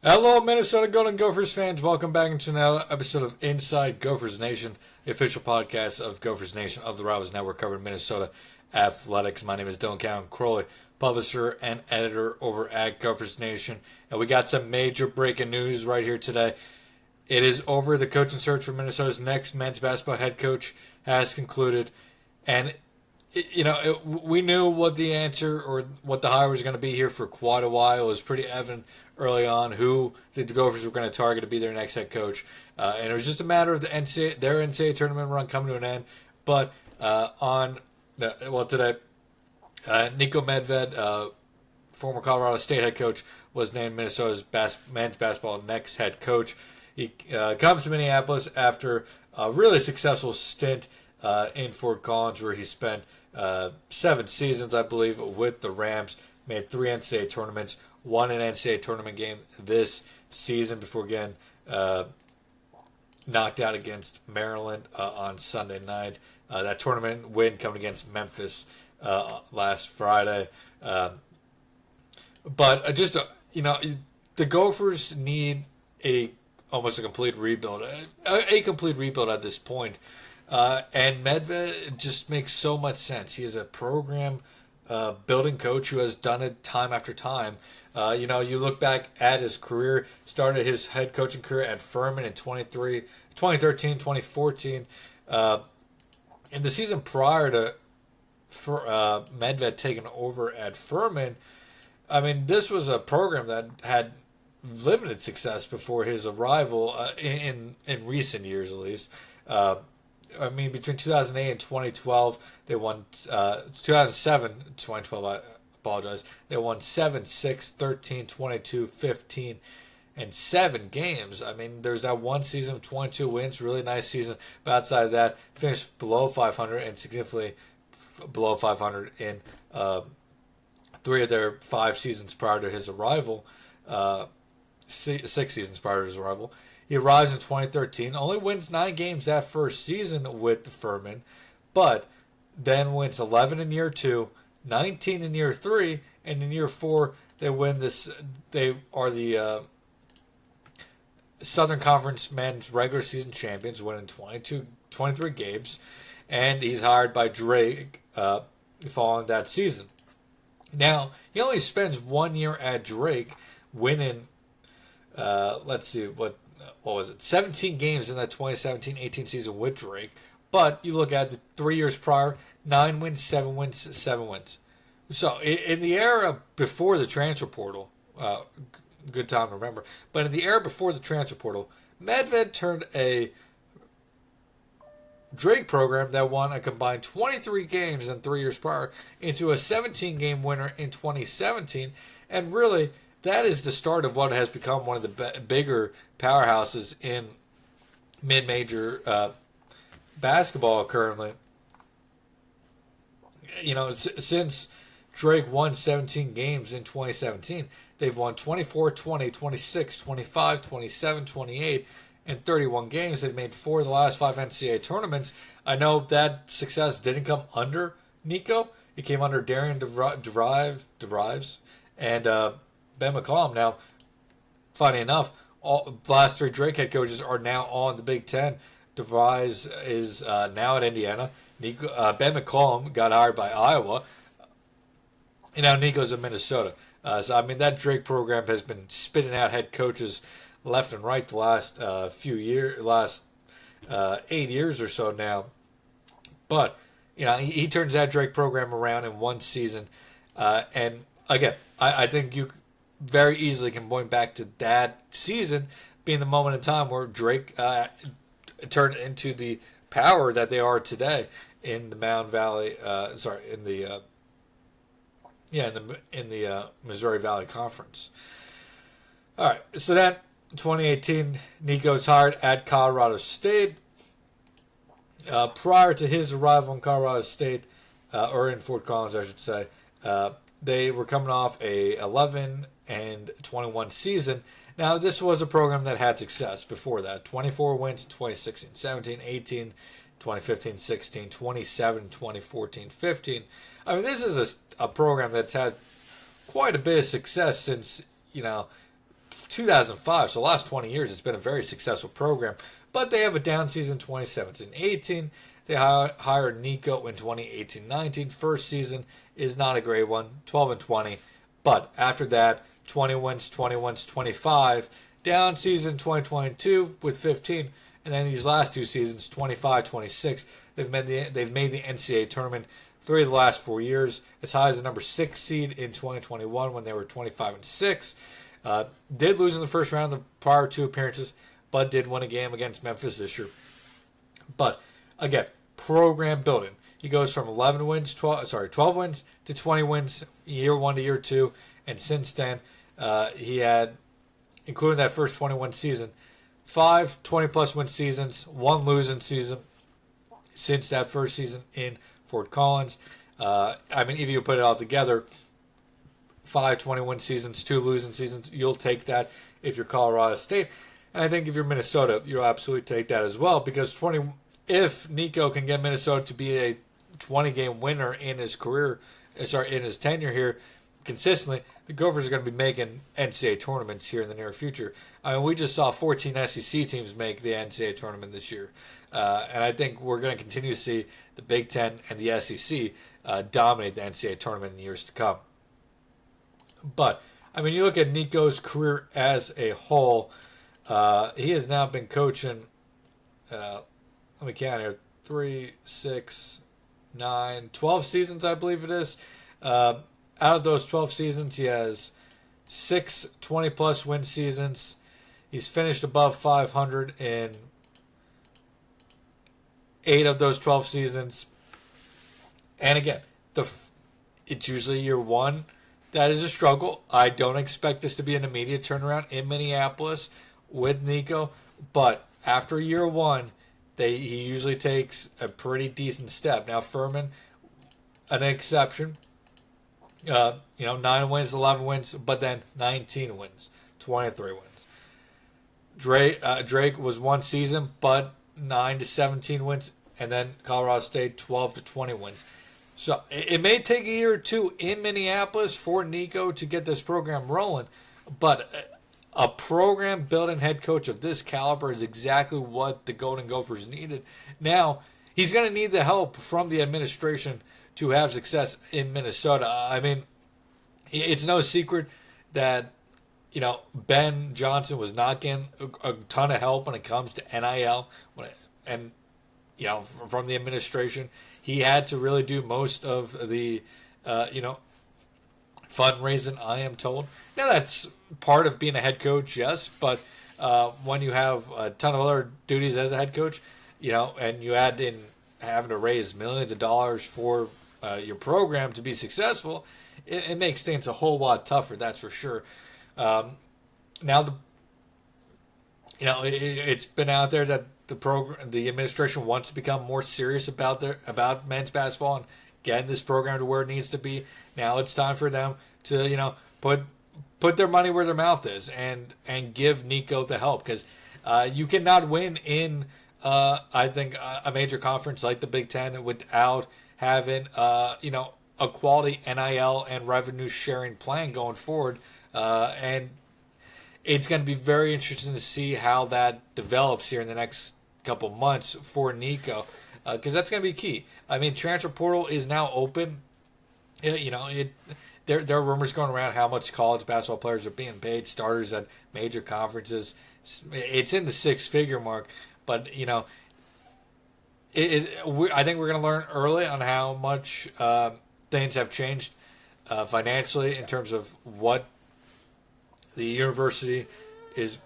Hello, Minnesota Golden Gophers fans. Welcome back into another episode of Inside Gophers Nation, the official podcast of Gophers Nation of the Rivals Network covering Minnesota athletics. My name is Dylan Cowan Crowley, publisher and editor over at Gophers Nation. And we got some major breaking news right here today. It is over. The coaching search for Minnesota's next men's basketball head coach has concluded. And we knew what the answer or what the hire was going to be here for quite a while. It was pretty evident early on who the Gophers were going to target to be their next head coach. And it was just a matter of their NCAA tournament run coming to an end. But today, Niko Medved, former Colorado State head coach, was named Minnesota's men's basketball next head coach. He comes to Minneapolis after a really successful stint in Fort Collins, where he spent 7 seasons, I believe, with the Rams, made 3 NCAA tournaments, won an NCAA tournament game this season before again knocked out against Maryland on Sunday night. That tournament win coming against Memphis last Friday. The Gophers need almost a complete rebuild, a complete rebuild at this point. And Medved just makes so much sense. He is a program building coach who has done it time after time. You look back at his career, started his head coaching career at Furman in 2013, 2014. In the season prior to Medved taking over at Furman, I mean, this was a program that had limited success before his arrival in recent years, at least. Between 2008 and 2012, they won 2007, 2012, I apologize. They won 7, 6, 13, 22, 15, and 7 games. I mean, there's that one season of 22 wins, really nice season. But outside of that, finished below 500 and significantly below 500 in 3 of their 5 seasons prior to his arrival, 6 seasons prior to his arrival. He arrives in 2013, only wins 9 games that first season with Furman, but then wins 11 in year 2, 19 in year 3, and in year 4 they win this. They are the Southern Conference men's regular season champions, winning 23 games, and he's hired by Drake following that season. Now, he only spends 1 year at Drake, winning, 17 games in that 2017-18 season with Drake. But you look at the 3 years prior, 9 wins, 7 wins, 7 wins. So in the era before the transfer portal, good time to remember, but in the era before the transfer portal, Medved turned a Drake program that won a combined 23 games in 3 years prior into a 17-game winner in 2017, and really that is the start of what has become one of the bigger powerhouses in mid-major basketball currently. Since Drake won 17 games in 2017, they've won 24, 20, 26, 25, 27, 28, and 31 games. They've made 4 of the last 5 NCAA tournaments. I know that success didn't come under Niko. It came under Darian DeVries and Ben McCollum. Now, funny enough, all the last 3 Drake head coaches are now on the Big Ten. DeVries is now at Indiana. Ben McCollum got hired by Iowa. And now Niko's in Minnesota. That Drake program has been spitting out head coaches left and right the last 8 years or so now. But, he turns that Drake program around in 1 season. And again, I think you very easily can point back to that season being the moment in time where Drake turned into the power that they are today in the Mound Valley. In the Missouri Valley Conference. All right, so then 2018, Niko's hired at Colorado State. Prior to his arrival in Colorado State, or in Fort Collins, I should say, they were coming off a 11-21 season. Now, this was a program that had success before that. 24 wins in 2016, 17, 18, 2015, 16, 27, 2014, 15. This is a program that's had quite a bit of success since, 2005, so the last 20 years, it's been a very successful program. But they have a down season 2017-18. They hired Niko in 2018-19. First season is not a great one, 12-20. But after that, 20 wins, 20 wins, 25. Down season 2022 with 15. And then these last two seasons, 25-26. They've made the NCAA tournament 3 of the last 4 years, as high as the number 6 seed in 2021 when they were 25-6. Did lose in the first round of the prior 2 appearances, but did win a game against Memphis this year. But again, program building. He goes from 12 wins to 20 wins year 1 to year 2, and since then he had, including that first 21 season, 5 20-plus win seasons, 1 losing season since that first season in Fort Collins. If you put it all together, 5 20-win seasons, 2 losing seasons, you'll take that if you're Colorado State. And I think if you're Minnesota, you'll absolutely take that as well, because if Niko can get Minnesota to be a 20-game winner in his in his tenure here consistently, the Gophers are going to be making NCAA tournaments here in the near future. We just saw 14 SEC teams make the NCAA tournament this year. And I think we're going to continue to see the Big Ten and the SEC dominate the NCAA tournament in years to come. But, you look at Niko's career as a whole, he has now been coaching, let me count here, 3, 6, 9, 12 seasons, I believe it is. Out of those 12 seasons, he has 6 20-plus win seasons. He's finished above 500 in 8 of those 12 seasons. And again, it's usually year 1 that is a struggle. I don't expect this to be an immediate turnaround in Minneapolis with Niko, but after year 1, he usually takes a pretty decent step. Now, Furman, an exception. 9 wins, 11 wins, but then 19 wins, 23 wins. Drake was 1 season, but 9 to 17 wins, and then Colorado State 12 to 20 wins. So it may take a year or 2 in Minneapolis for Niko to get this program rolling, but a program building head coach of this caliber is exactly what the Golden Gophers needed. Now, he's going to need the help from the administration to have success in Minnesota. It's no secret that, Ben Johnson was not getting a ton of help when it comes to NIL. From the administration, he had to really do most of the, fundraising, I am told. Now, that's part of being a head coach, yes, but when you have a ton of other duties as a head coach, and you add in having to raise millions of dollars for your program to be successful, it makes things a whole lot tougher, that's for sure. Now, it's been out there that the administration wants to become more serious about men's basketball and getting this program to where it needs to be. Now it's time for them to put their money where their mouth is and give Niko the help, because you cannot win in I think a major conference like the Big Ten without having a quality NIL and revenue sharing plan going forward, and it's going to be very interesting to see how that develops here in the next couple months for Niko, because that's going to be key. Transfer portal is now open. There are rumors going around how much college basketball players are being paid, starters at major conferences. It's in the 6-figure mark, but I think we're going to learn early on how much things have changed financially in terms of what the university is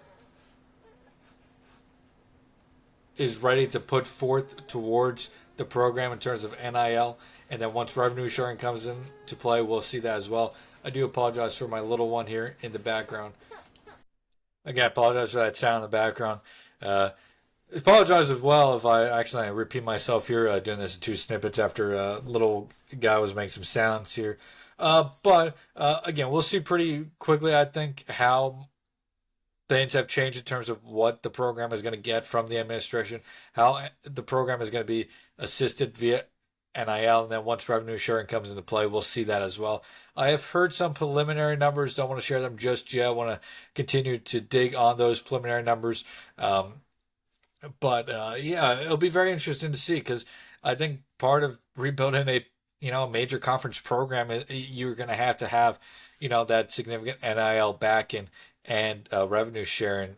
ready to put forth towards the program in terms of NIL. And then once revenue sharing comes into play, we'll see that as well. I do apologize for my little one here in the background. Again, I apologize for that sound in the background. Apologize as well if I accidentally repeat myself here, doing this in 2 snippets after a little guy was making some sounds here. But again, we'll see pretty quickly, I think, how things have changed in terms of what the program is going to get from the administration, how the program is going to be assisted via NIL, and then once revenue sharing comes into play, we'll see that as well. I have heard some preliminary numbers. Don't want to share them just yet. I want to continue to dig on those preliminary numbers. But yeah, it'll be very interesting to see because I think part of rebuilding a major conference program, you're going to have that significant NIL backing and revenue sharing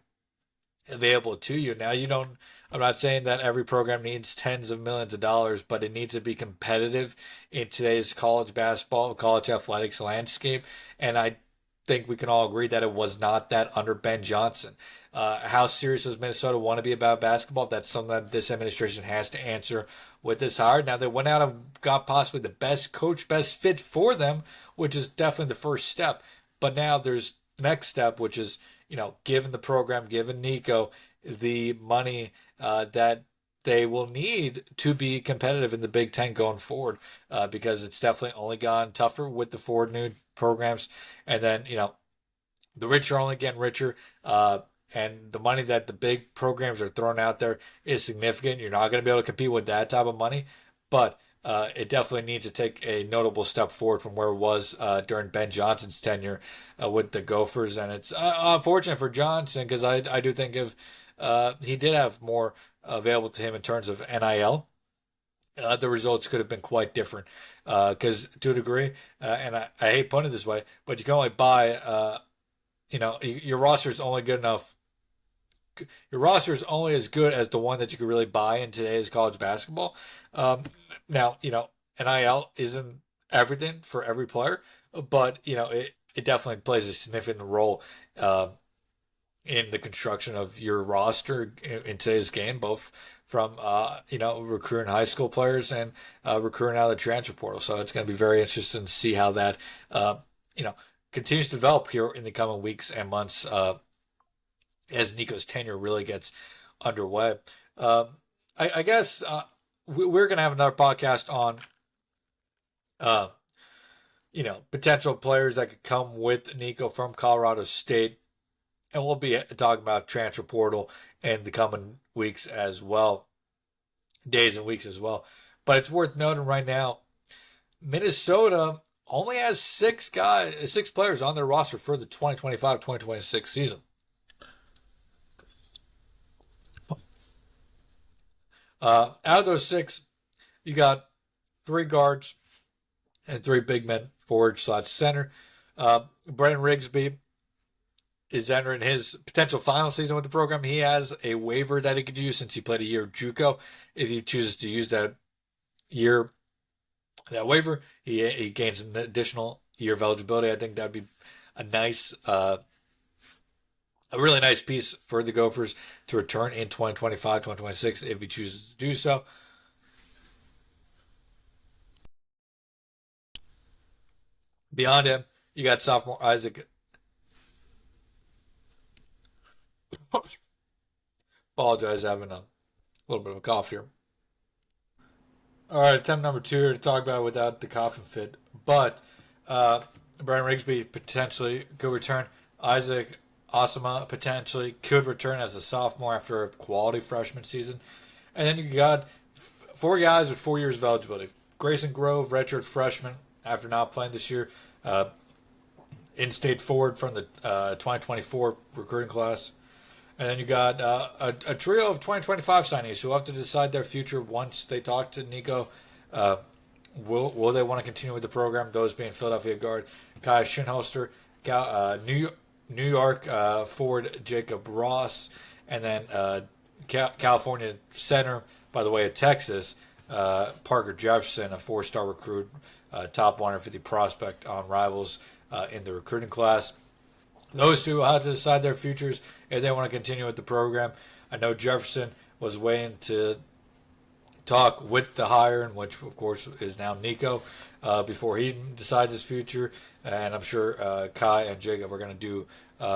available to you. Now, you don't, I'm not saying that every program needs tens of millions of dollars, but it needs to be competitive in today's college basketball, college athletics landscape. And I think we can all agree that it was not that under Ben Johnson. How serious does Minnesota want to be about basketball? That's something that this administration has to answer with this hire. Now, they went out and got possibly the best coach, best fit for them, which is definitely the first step. But now there's the next step, which is given the program, given Niko the money that they will need to be competitive in the Big Ten going forward, because it's definitely only gotten tougher with the four new programs. And then, the rich are only getting richer. And the money that the big programs are throwing out there is significant. You're not going to be able to compete with that type of money, but it definitely needs to take a notable step forward from where it was during Ben Johnson's tenure with the Gophers. And it's unfortunate for Johnson because I do think if he did have more available to him in terms of NIL, the results could have been quite different. Because to a degree, and I hate putting it this way, but you can only buy, your roster is only good enough. Your roster is only as good as the one that you could really buy in today's college basketball. Now, NIL isn't everything for every player, but, it definitely plays a significant role in the construction of your roster in today's game, both from, recruiting high school players and recruiting out of the transfer portal. So it's going to be very interesting to see how that, you know, continues to develop here in the coming weeks and months as Niko's tenure really gets underway. Um, I guess we're going to have another podcast on, uh, potential players that could come with Niko from Colorado State. And we'll be talking about transfer portal in the coming weeks as well, days and weeks as well. But it's worth noting right now, Minnesota only has six players on their roster for the 2025-2026 season. Out of those six, you got three guards and three big men, forward slash center. Brennan Rigsby is entering his potential final season with the program. He has a waiver that he could use since he played a year of JUCO. If he chooses to use that waiver, he gains an additional year of eligibility. I think that would be a nice, a really nice piece for the Gophers to return in 2025, 2026 if he chooses to do so. Beyond him, you got sophomore Isaac. Apologize, having a little bit of a cough here. All right, attempt number two here to talk about without the coffin fit. But Brian Rigsby potentially could return. Isaac Osama potentially could return as a sophomore after a quality freshman season. And then you got four guys with 4 years of eligibility. Grayson Grove, redshirt freshman, after not playing this year. In-state forward from the 2024 recruiting class. And then you got a trio of 2025 signees who have to decide their future once they talk to Niko. Will they want to continue with the program? Those being Philadelphia guard Kai Shinholster, New York forward Jacob Ross, and then California center, by the way, of Texas, Parker Jefferson, a four-star recruit, top 150 prospect on Rivals in the recruiting class. Those two will have to decide their futures if they want to continue with the program. I know Jefferson was waiting to talk with the hire, which of course is now Niko, before he decides his future. And I'm sure Kai and Jacob are going to do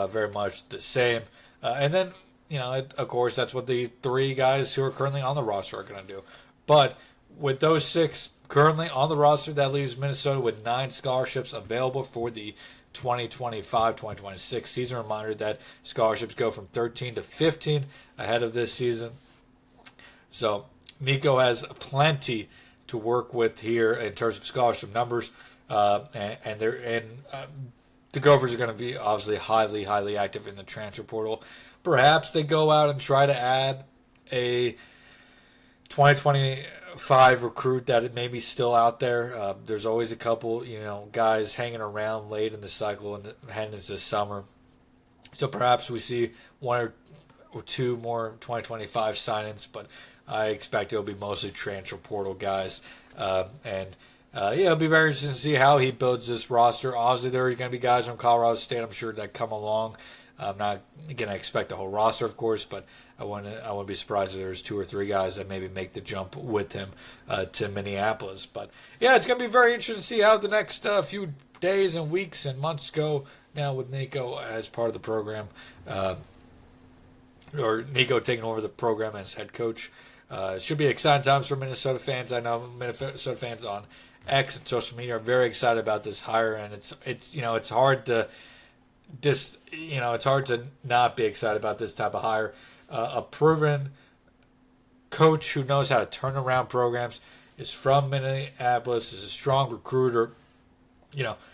very much the same. And then, of course, that's what the three guys who are currently on the roster are going to do. But with those six currently on the roster, that leaves Minnesota with 9 scholarships available for the 2025-2026 season. Reminder that scholarships go from 13 to 15 ahead of this season. So Niko has plenty to work with here in terms of scholarship numbers, and the Gophers are going to be obviously highly active in the transfer portal. Perhaps they go out and try to add a 2025 recruit that may be still out there. There's always a couple, guys hanging around late in the cycle and heading into the summer. So perhaps we see one or two more 2025 signings, but I expect it'll be mostly transfer portal guys. It'll be very interesting to see how he builds this roster. Obviously, there are going to be guys from Colorado State, I'm sure, that come along. I'm not going to expect the whole roster, of course, but I wouldn't be surprised if there's two or three guys that maybe make the jump with him to Minneapolis. But yeah, it's going to be very interesting to see how the next few days and weeks and months go now with Niko as part of the program, or Niko taking over the program as head coach. Should be exciting times for Minnesota fans. I know Minnesota fans on X and social media are very excited about this hire, and it's hard to it's hard to not be excited about this type of hire. A proven coach who knows how to turn around programs, is from Minneapolis, is a strong recruiter.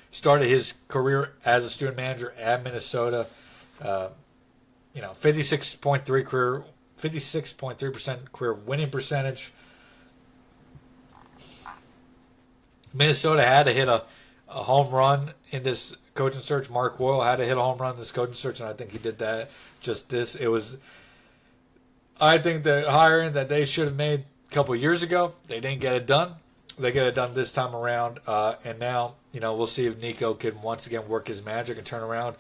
Started his career as a student manager at Minnesota. 56.3% career winning percentage. Minnesota had to hit a home run in this coaching search. Mark Woyle had to hit a home run in this coaching search, and I think he did that. I think the hiring that they should have made a couple of years ago, they didn't get it done. They get it done this time around, and now we'll see if Niko can once again work his magic and turn around.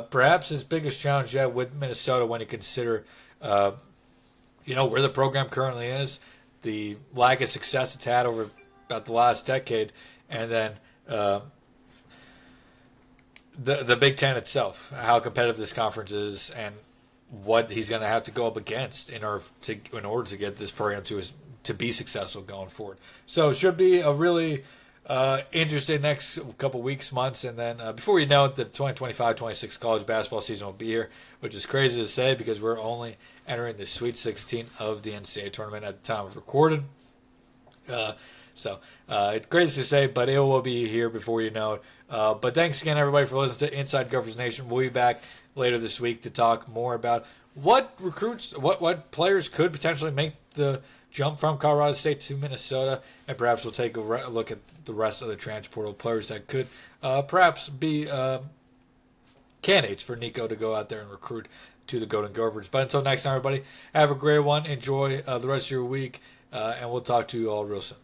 Perhaps his biggest challenge yet with Minnesota, when you consider where the program currently is, the lack of success it's had over about the last decade, and then the Big Ten itself, how competitive this conference is, and what he's going to have to go up against in order to get this program to be successful going forward. So it should be a really interesting next couple weeks, months, and then before you know it, the 2025-26 college basketball season will be here, which is crazy to say because we're only entering the Sweet 16 of the NCAA tournament at the time of recording. So it's crazy to say, but it will be here before you know it. But thanks again, everybody, for listening to Inside Gophers Nation. We'll be back later this week to talk more about what players could potentially make the jump from Colorado State to Minnesota, and perhaps we'll take a look at the rest of the transfer portal players that could perhaps be candidates for Niko to go out there and recruit to the Golden Gophers. But until next time, everybody, have a great one. Enjoy the rest of your week, and we'll talk to you all real soon.